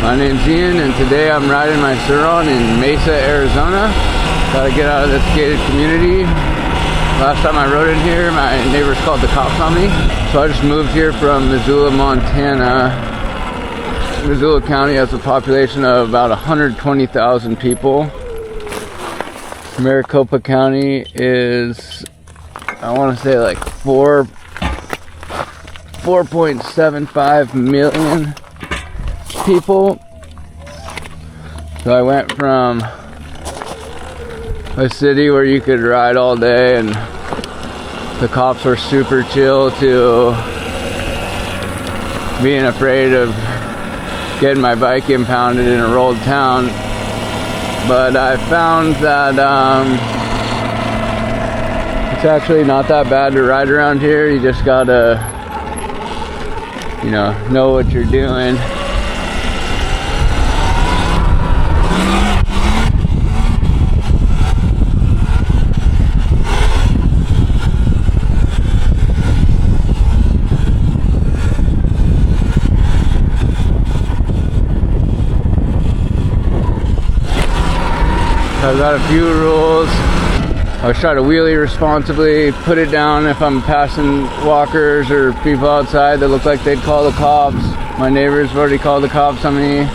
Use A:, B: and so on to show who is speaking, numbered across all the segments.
A: My name's Ian, and today I'm riding my Suron in Mesa, Arizona. Gotta get out of this gated community. Last time I rode in here, my neighbors called the cops on me. So I just moved here from Missoula, Montana. Missoula County has a population of about 120,000 people. Maricopa County is, I want to say like 4.75 million people. So I went from a city where you could ride all day and the cops were super chill to being afraid of getting my bike impounded in a rolled town. But I found that it's actually not that bad to ride around here. You just gotta, know what you're doing. I've got a few rules. I always try to wheelie responsibly, put it down if I'm passing walkers or people outside that look like they'd call the cops. My neighbors have already called the cops on me.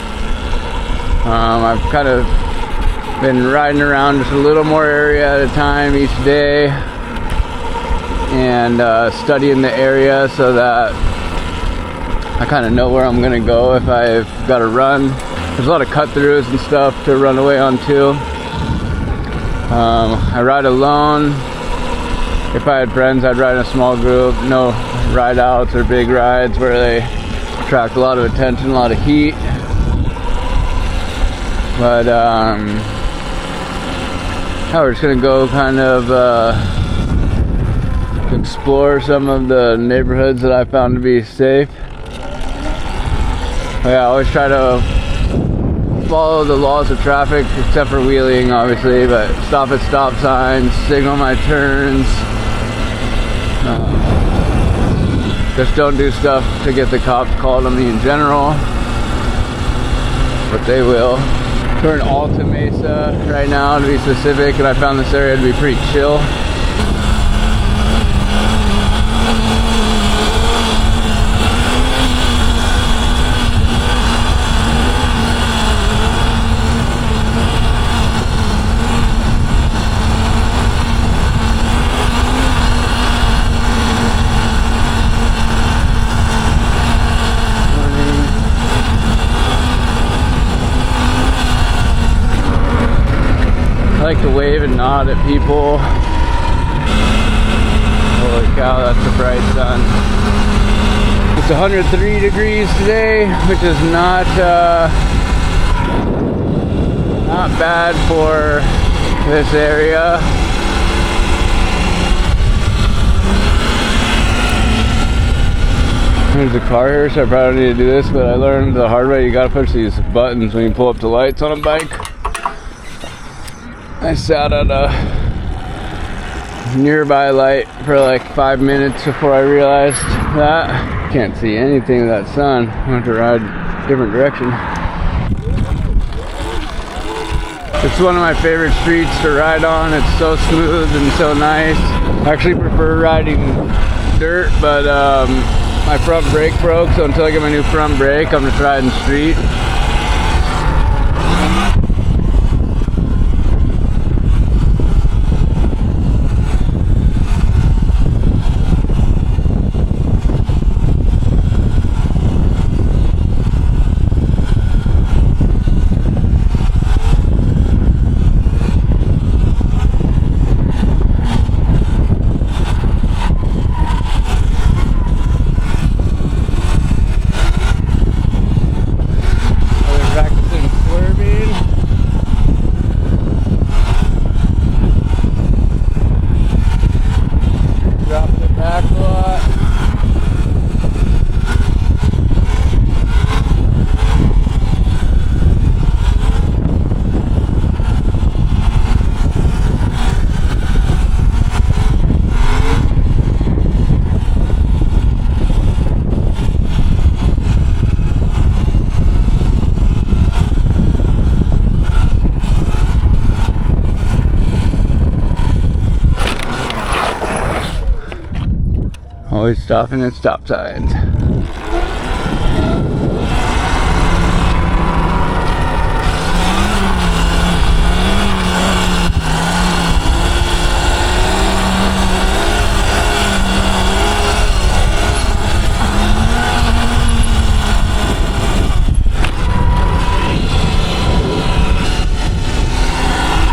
A: I've kind of been riding around just a little more area at a time each day and studying the area so that I kind of know where I'm gonna go if I've got to run. There's a lot of cut throughs and stuff to run away on too. I ride alone. If I had friends, I'd ride in a small group. No ride outs or big rides where they attract a lot of attention, a lot of heat. But we're just gonna go kind of explore some of the neighborhoods that I found to be safe. I always try to follow the laws of traffic, except for wheeling obviously, but stop at stop signs, signal my turns, just don't do stuff to get the cops called on me in general, but they will. We're in Alta Mesa right now to be specific, and I found this area to be pretty chill. I like to wave and nod at people. Holy cow, that's a bright sun. It's 103 degrees today, which is not bad for this area. There's a car here, so I probably don't need to do this, but I learned the hard way. You gotta push these buttons when you pull up to lights on a bike. I sat at a nearby light for like 5 minutes before I realized that. Can't see anything with that sun. I have to ride a different direction. It's one of my favorite streets to ride on. It's so smooth and so nice. I actually prefer riding dirt, but my front brake broke, so until I get my new front brake, I'm just riding street. Practicing swerving. Always stopping at stop signs.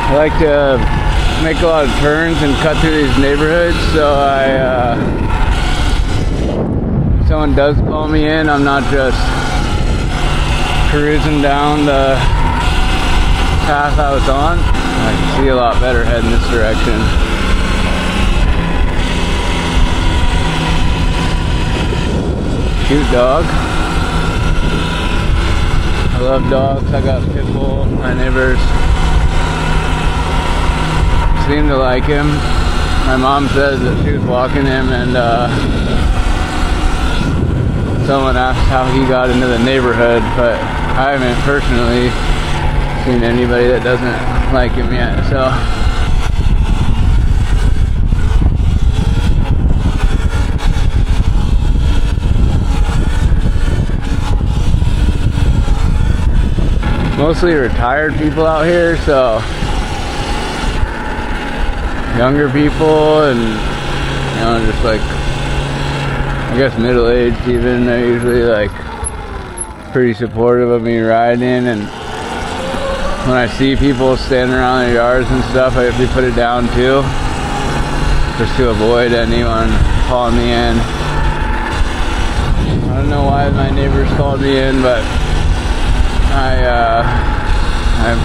A: I like to make a lot of turns and cut through these neighborhoods, so if someone does call me in, I'm not just cruising down the path I was on. I can see a lot better heading this direction. Cute dog. I love dogs. I got pit bull. My neighbors seem to like him. My mom says that she was walking him and someone asked how he got into the neighborhood, but I haven't personally seen anybody that doesn't like him yet, so. Mostly retired people out here, so younger people and, you know, just like, I guess middle-aged even, they're usually like pretty supportive of me riding, and when I see people standing around their yards and stuff, I usually put it down too, just to avoid anyone calling me in. I don't know why my neighbors called me in, but I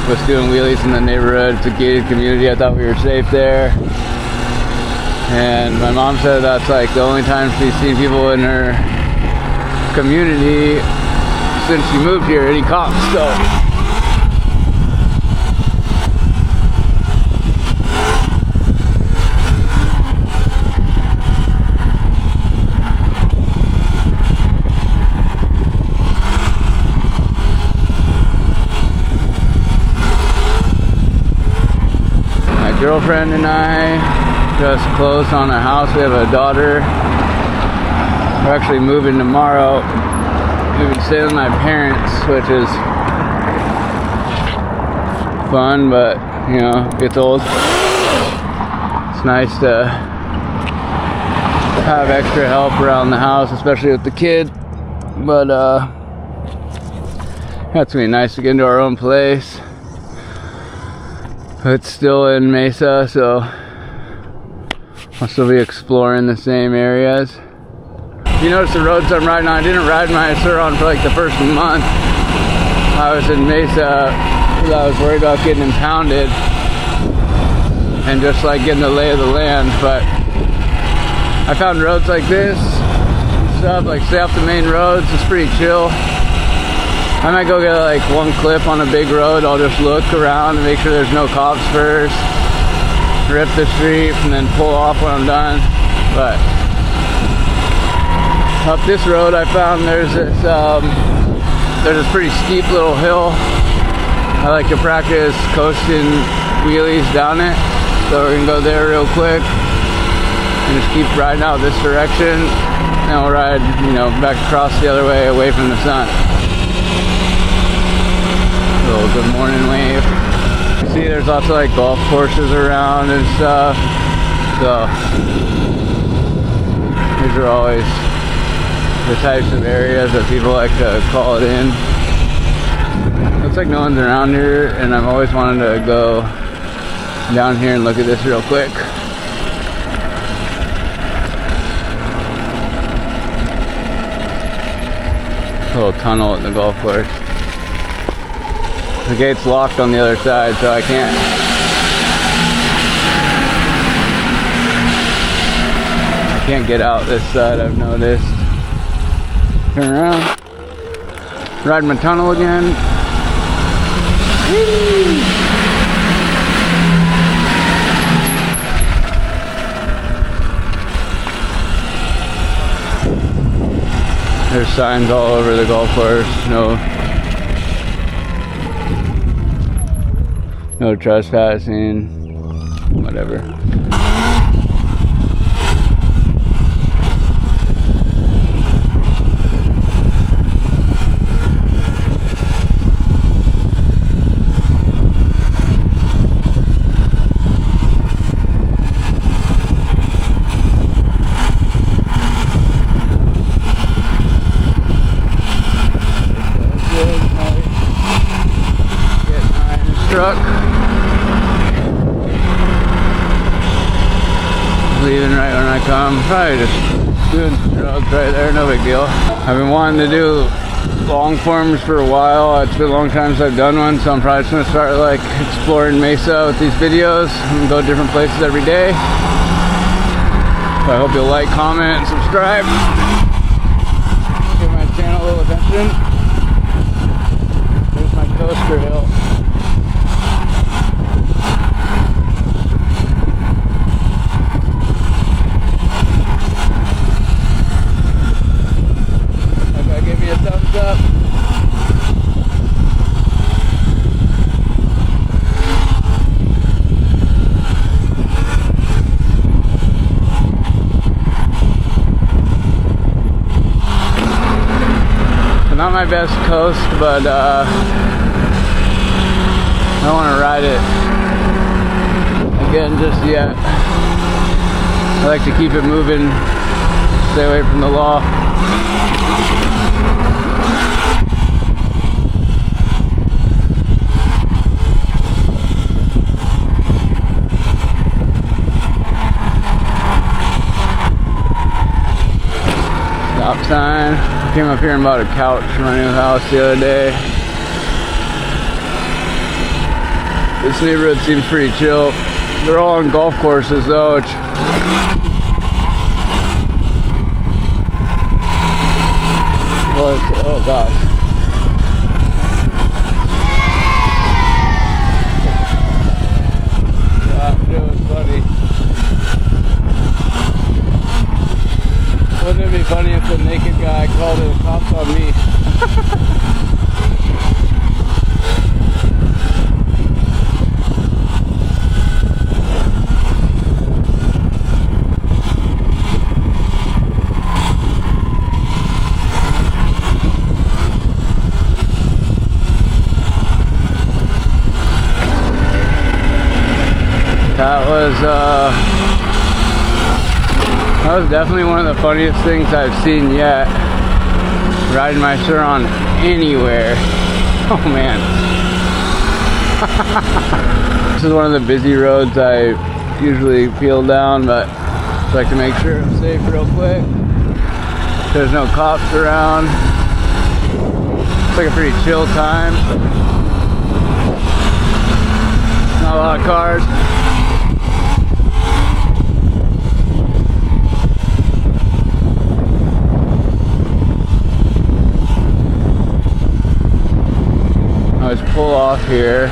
A: was doing wheelies in the neighborhood. It's a gated community. I thought we were safe there. And my mom said that's like the only time she's seen people in her community since she moved here, any cops, so. Girlfriend and I just closed on a house. We have a daughter. We're actually moving tomorrow. We've been staying with my parents, which is fun, but you know, it gets old. It's nice to have extra help around the house, especially with the kid. But it's gonna be nice to get into our own place. It's still in Mesa, so I'll still be exploring the same areas. You notice the roads I'm riding on, I didn't ride my Suron for like the first month. I was in Mesa because I was worried about getting impounded and just like getting the lay of the land, but I found roads like this and stuff, like stay off the main roads, it's pretty chill. I might go get like one clip on a big road. I'll just look around and make sure there's no cops first, rip the street, and then pull off when I'm done. But up this road I found there's this pretty steep little hill. I like to practice coasting wheelies down it, so we're gonna go there real quick and just keep riding out this direction, and we'll ride, you know, back across the other way away from the sun. Little good morning wave. You see there's lots of like golf courses around and stuff, so these are always the types of areas that people like to call it in. Looks like no one's around here, and I've always wanted to go down here and look at this real quick. Little tunnel at the golf course. The gate's locked on the other side, so I can't get out this side, I've noticed. Turn around. Ride my tunnel again. Whee! There's signs all over the golf course. No trespassing, whatever. truck. Leaving right when I come. Probably just doing some drugs right there, no big deal. I've been wanting to do long forms for a while. It's been a long time since I've done one, so I'm probably just gonna start like exploring Mesa with these videos and go different places every day. So I hope you'll like, comment, and subscribe. Give my channel a little attention. There's my coaster hill. Give me a thumbs up. Not my best coast, but I don't want to ride it again just yet. I like to keep it moving, stay away from the law. Stop sign. Came up here and bought a couch for my new house the other day. This neighborhood seems pretty chill. They're all on golf courses though, which oh gosh. That was funny. Wouldn't it be funny if the naked guy called the cops on me? That was definitely one of the funniest things I've seen yet. Riding my Suron anywhere. Oh man. This is one of the busy roads I usually peel down, but I like to make sure I'm safe real quick. There's no cops around. It's like a pretty chill time. Not a lot of cars. I always pull off here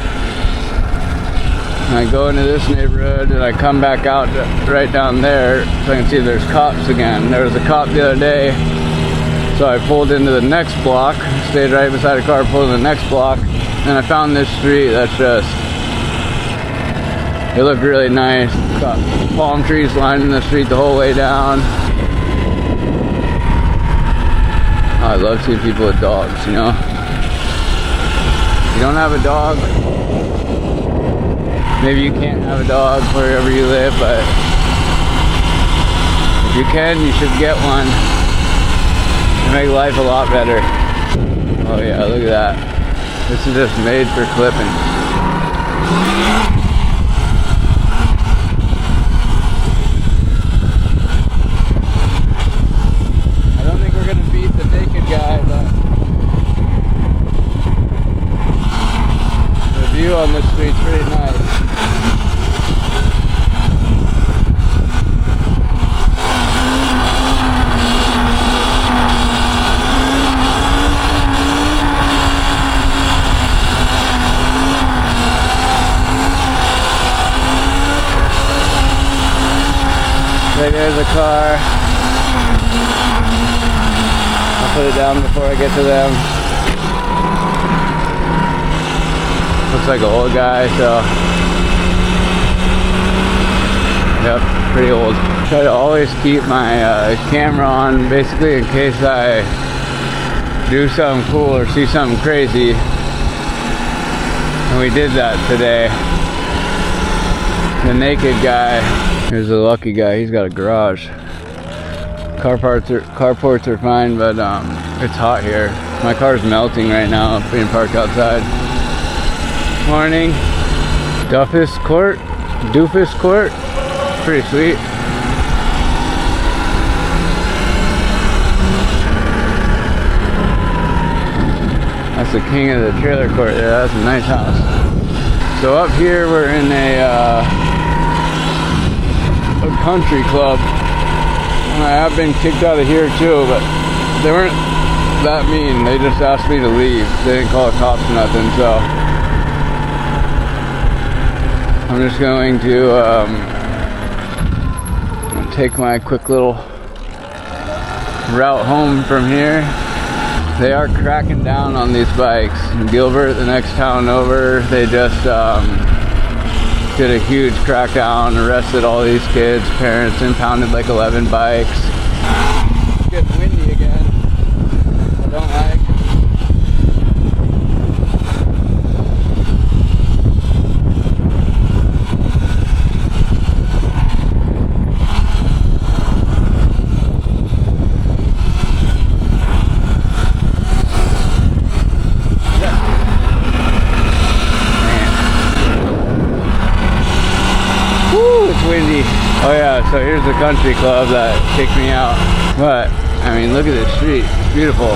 A: and I go into this neighborhood and I come back out right down there so I can see there's cops again. There was a cop the other day, so I pulled into the next block, stayed right beside a car, pulled in the next block, and I found this street that's just, it looked really nice. Got palm trees lining the street the whole way down. Oh, I love seeing people with dogs, you know. If you don't have a dog, maybe you can't have a dog wherever you live, but if you can, you should get one. It'll make life a lot better. Oh yeah, look at that. This is just made for clipping. I don't think we're gonna beat the naked guy, but the view on this street's pretty nice. There's a car. I'll put it down before I get to them. Looks like an old guy, so yep, pretty old. Try to always keep my camera on, basically in case I do something cool or see something crazy. And we did that today. The naked guy. Here's a lucky guy, he's got a garage. Carports are fine, but it's hot here. My car's melting right now, being parked outside. Morning. Doofus Court. Pretty sweet. That's the king of the trailer court there. That's a nice house. So up here we're in a country club. I have been kicked out of here too, but they weren't that mean. They just asked me to leave. They didn't call the cops or nothing, so I'm just going to take my quick little route home from here. They are cracking down on these bikes. In Gilbert, the next town over, they just did a huge crackdown, arrested all these kids, parents, impounded like 11 bikes. It's getting windy again. I don't like. Windy. Oh yeah, so here's the country club that kicked me out. But, I mean, look at this street. It's beautiful.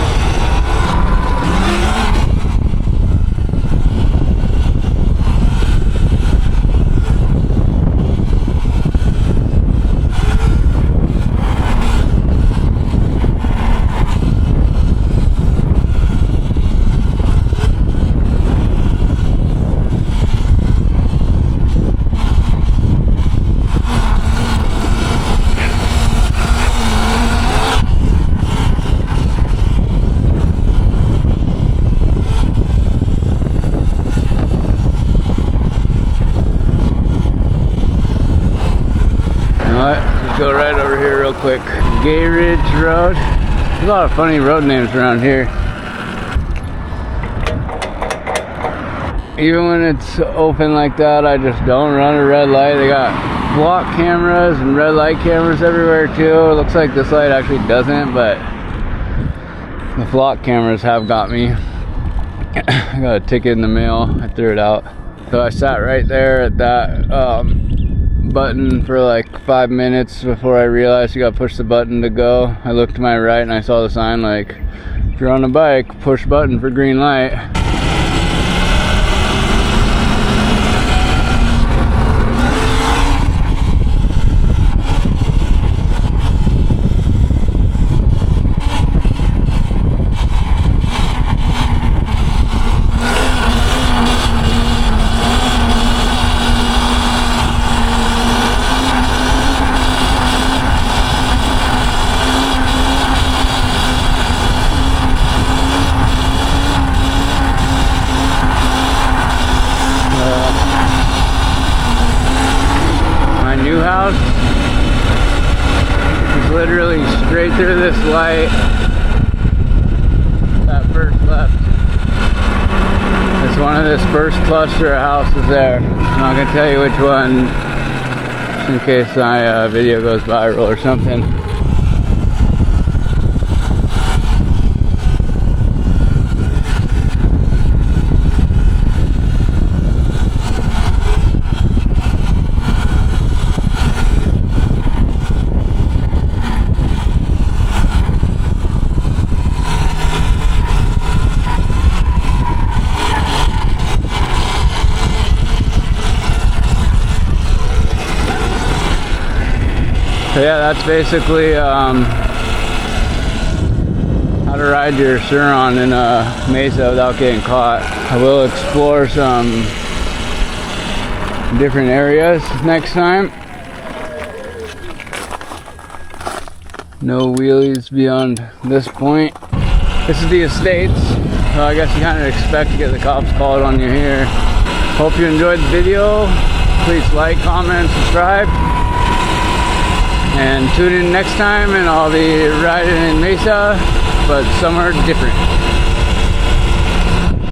A: Let's go right over here real quick. Gay Ridge Road. There's a lot of funny road names around here. Even when it's open like that, I just don't run a red light. They got block cameras and red light cameras everywhere too. It looks like this light actually doesn't, but the block cameras have got me. I got a ticket in the mail. I threw it out. So I sat right there at that button for like 5 minutes before I realized you gotta push the button to go. I looked to my right and I saw the sign like, if you're on a bike, push button for green light. New house is literally straight through this light. That first left. It's one of this first cluster of houses there. I'm not gonna tell you which one, just in case my video goes viral or something. So yeah, that's basically how to ride your Sur-Ron in a Mesa without getting caught. I will explore some different areas next time. No wheelies beyond this point. This is the Estates, so I guess you kind of expect to get the cops called on you here. Hope you enjoyed the video. Please like, comment, subscribe. And tune in next time and I'll be riding in Mesa, but somewhere different.